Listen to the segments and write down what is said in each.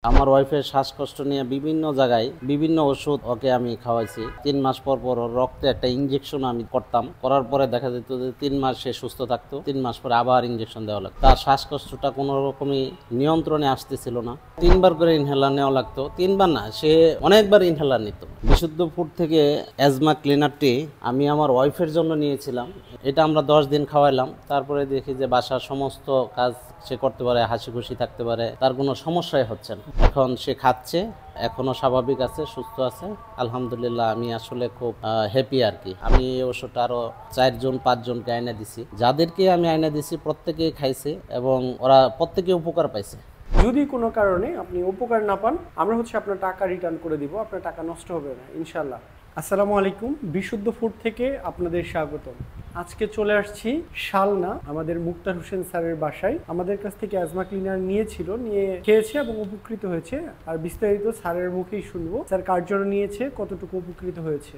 আমার ওয়াইফের শ্বাসকষ্ট নিয়ে বিভিন্ন জায়গায় বিভিন্ন ওষুধ ওকে আমি খাওয়াইছি। 3 মাস পর পর ওর রক্তে একটা ইনজেকশন আমি করতাম, করার পরে দেখা যেত যে 3 মাস সে সুস্থ থাকতো, 3 মাস পরে আবার ইনজেকশন দেওয়া লাগতো। তার শ্বাসকষ্টটা কোনো রকমই নিয়ন্ত্রণে আসতেছিল না। 3বার করে ইনহেলার নেওয়া লাগতো। 3বার না, সে অনেকবার ইনহেলার নিত। বিশুদ্ধ ফুড থেকে অ্যাজমা ক্লিনারটি আমি আমার ওয়াইফের জন্য নিয়েছিলাম। এটা আমরা 10 দিন খাওয়াইলাম। তারপরে দেখি যে বাসার সমস্ত কাজ সে করতে পারে, হাসি খুশি থাকতে পারে, তার কোনো সমস্যাই হচ্ছে না। এখন সে খাচ্ছে, এখনো স্বাভাবিক আছে, সুস্থ আছে, আলহামদুলিল্লাহ। আমি আসলে খুব হ্যাপি আর কি। আমি এই ওষুধটা আরো 4-5 জনকে আইনা দিছি। যাদেরকে আমি আইনা দিছি প্রত্যেকেই খাইছে এবং ওরা প্রত্যেকে উপকার পাইছে। যদি কোনো কারণে আপনি উপকার না পান, আমরা আপনার টাকা রিটার্ন করে দিব, আপনার টাকা নষ্ট হবে না ইনশাল্লাহ। আসসালামু আলাইকুম, বিশুদ্ধ ফুড থেকে আপনাদের স্বাগতম। আজকে চলে আসছি শালনা আমাদের মুক্তার হোসেন স্যারের বাসায়। আমাদের কাছ থেকে অ্যাজমা ক্লিনার নিয়ে খেয়েছে এবং উপকৃত হয়েছে। আর বিস্তারিত স্যারের মুখেই শুনবো, স্যার কার জন্য নিয়েছে, কতটুকু উপকৃত হয়েছে।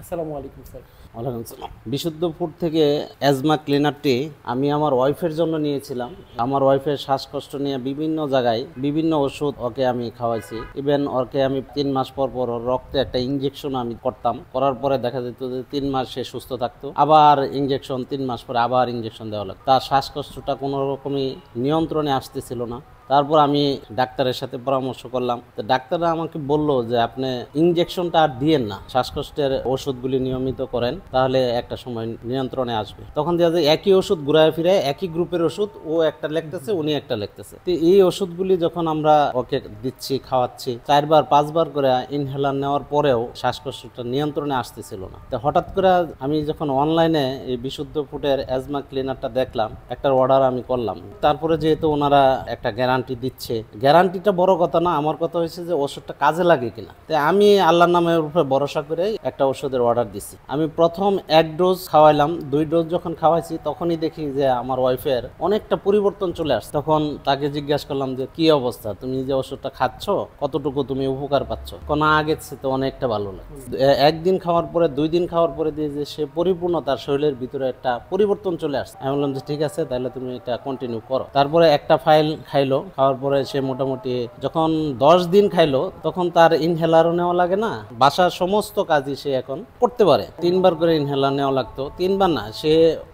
আসসালামু আলাইকুম স্যার। ওয়ালাইকুম আসসালাম। বিশুদ্ধ ফুড থেকে অ্যাজমা ক্লিনারটি আমি আমার ওয়াইফের জন্য নিয়েছিলাম। আমার ওয়াইফের শ্বাসকষ্ট নিয়ে বিভিন্ন জায়গায় বিভিন্ন ওষুধ ওকে আমি খাওয়াইছি। ইভেন ওকে আমি 3 মাস পর পর ওর রক্তে একটা ইনজেকশন আমি করতাম, করার পরে দেখা যেত যে 3 মাস সে সুস্থ থাকতো, আবার ইনজেকশন, 3 মাস পরে আবার ইনজেকশন দেওয়া লাগতো। তার শ্বাসকষ্টটা কোনো রকমই নিয়ন্ত্রণে আসতেছিল না। তারপর আমি ডাক্তারের সাথে পরামর্শ করলাম। তো ডাক্তাররা আমাকে বলল যে আপনি ইনজেকশনটা আর দিয়েন না, শ্বাসকষ্টের ওষুধগুলি নিয়মিত করেন, তাহলে একটা সময় নিয়ন্ত্রণে আসবে। তখন দেখা যায় একই ওষুধ ঘুরায় ফিরে, একই গ্রুপের ওষুধ, ও একটা লিখতেছে, উনি একটা লিখতেছে। তো এই ওষুধগুলি যখন আমরা ওকে দিচ্ছি, খাওয়াচ্ছি, 4-5বার করে ইনহেলার নেওয়ার পরেও শ্বাসকষ্টটা নিয়ন্ত্রণে আসতেছিল না। তো হঠাৎ করে আমি যখন অনলাইনে এই বিশুদ্ধ ফুডের অ্যাজমা ক্লিনারটা দেখলাম, একটা অর্ডার আমি করলাম। তারপরে যেহেতু ওনারা একটা গ্যারান্টি দিচ্ছে, গ্যারান্টিটা বড় কথা না, আমার কথা হয়েছে যে ওষুধটা কাজে লাগে কিনা। তাই আমি আল্লাহর নামের উপরে ভরসা করে একটা ওষুধের অর্ডার দিছি। আমি প্রথম 1 ডোজ খাওয়াইলাম, 2 ডোজ যখন খাওয়াইছি তখনই দেখি যে আমার ওয়াইফের অনেকটা পরিবর্তন চলে আসছে। তখন তাকে জিজ্ঞাসা করলাম যে কি অবস্থা, তুমি যে ওষুধটা খাচ্ছ কতটুকু তুমি উপকার পাচ্ছ? কোন আগের চেয়ে তো অনেকটা ভালো লাগছে। 1 দিন খাওয়ার পরে, 2 দিন খাওয়ার পরে দিয়ে যে সে পরিপূর্ণ তার শরীরের ভিতরে একটা পরিবর্তন চলে আসছে। আমি বললাম যে ঠিক আছে, তাহলে তুমি এটা কন্টিনিউ করো। তারপরে একটা ফাইল খাইলো, খাওয়ার পরে সে মোটামুটি যখন 10 দিন খাইলো তখন তার ইনহেলারও নেওয়া লাগে না, বাসার সমস্ত কাজই সে এখন করতে পারে। 3বার করে ইনহেলার নেওয়া লাগতো। 3বার না, সে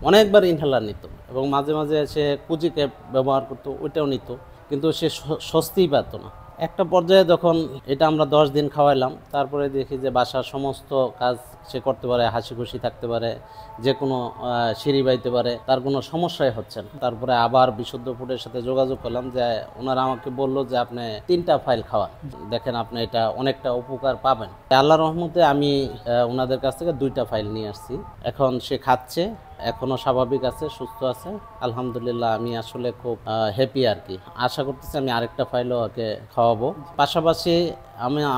অনেকবার ইনহেলার নিত এবং মাঝে মাঝে সে কুজি ক্যাপ ব্যবহার করতো, ওইটাও নিত, কিন্তু সে স্বস্তিই পেত না। একটা পর্যায়ে যখন এটা আমরা 10 দিন খাওয়াইলাম, তারপরে দেখি যে বাসার সমস্ত কাজ সে করতে পারে, হাসি খুশি থাকতে পারে, যে কোনো সিঁড়ি বাইতে পারে, তার কোনো সমস্যাই হচ্ছে না। তারপরে আবার বিশুদ্ধ ফুডের সাথে যোগাযোগ করলাম, যে ওনারা আমাকে বললো যে আপনি 3টা ফাইল খাওয়ান, দেখেন আপনি এটা অনেকটা উপকার পাবেন। আল্লাহর রহমতে আমি ওনাদের কাছ থেকে 2টা ফাইল নিয়ে আসছি। এখন সে খাচ্ছে, এখনো স্বাভাবিক আছে, সুস্থ আছে, আলহামদুলিল্লাহ। আমি আসলে খুব হ্যাপি আর কি। আশা করতেছি আমি আরেকটা ফাইলও ওকে খাওয়াবো। পাশাপাশি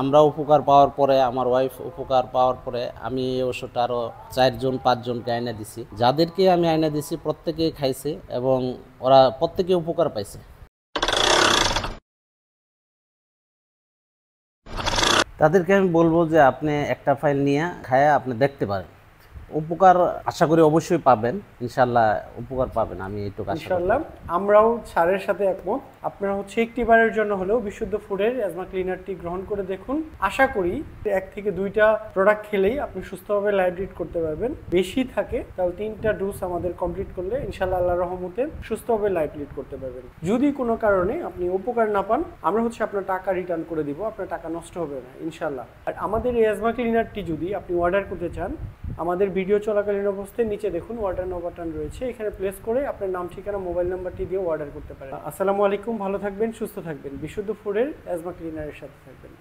আমরা উপকার পাওয়ার পরে, আমার ওয়াইফ উপকার পাওয়ার পরে, আমি এই ওষুধটা আরো 4-5 জনকে আইনা দিছি। যাদেরকে আমি আইনা দিছি প্রত্যেকেই খাইছে এবং ওরা প্রত্যেকে উপকার পাইছে। তাদেরকে আমি বলবো যে আপনি একটা ফাইল নিয়ে খায়া আপনি দেখতে পারেন, উপকার আশা করি অবশ্যই পাবেন, ইনশাল্লাহ উপকার পাবেন, আমি এইটুকু আশা করি। ইনশাআল্লাহ আমরাও স্যারের সাথে একমত। আপনারা একটিবারের জন্য হলেও বিশুদ্ধ ফুডের অ্যাজমা ক্লিনারটি গ্রহণ করে দেখুন। আশা করি 1 থেকে 2টা প্রোডাক্ট খেলেই আপনি সুস্থভাবে লাইফ লিড করতে পারবেন। বেশি থাকে তাহলে 3টা ডোজ আমাদের কমপ্লিট করলে ইনশাআল্লাহ আল্লাহর রহমতে সুস্থভাবে লাইফ লিড করতে পারবেন। যদি কোনো কারণে আপনি উপকার না পান, আমরা আপনার টাকা রিটার্ন করে দিব, আপনার টাকা নষ্ট হবে না ইনশাআল্লাহ। আর আমাদের এই অ্যাজমা ক্লিনারটি যদি আপনি অর্ডার করতে চান, আমাদের ভিডিও চলাকালীন অবস্থায় নিচে দেখুন অর্ডার নাও বাটন রয়েছে, এখানে প্লেস করে আপনার নাম, ঠিকানা, মোবাইল নাম্বারটি দিয়ে অর্ডার করতে পারেন। আসসালামু আলাইকুম, ভালো থাকবেন, সুস্থ থাকবেন, বিশুদ্ধ ফুডের অ্যাজমা ক্লিনারের সাথে থাকবেন।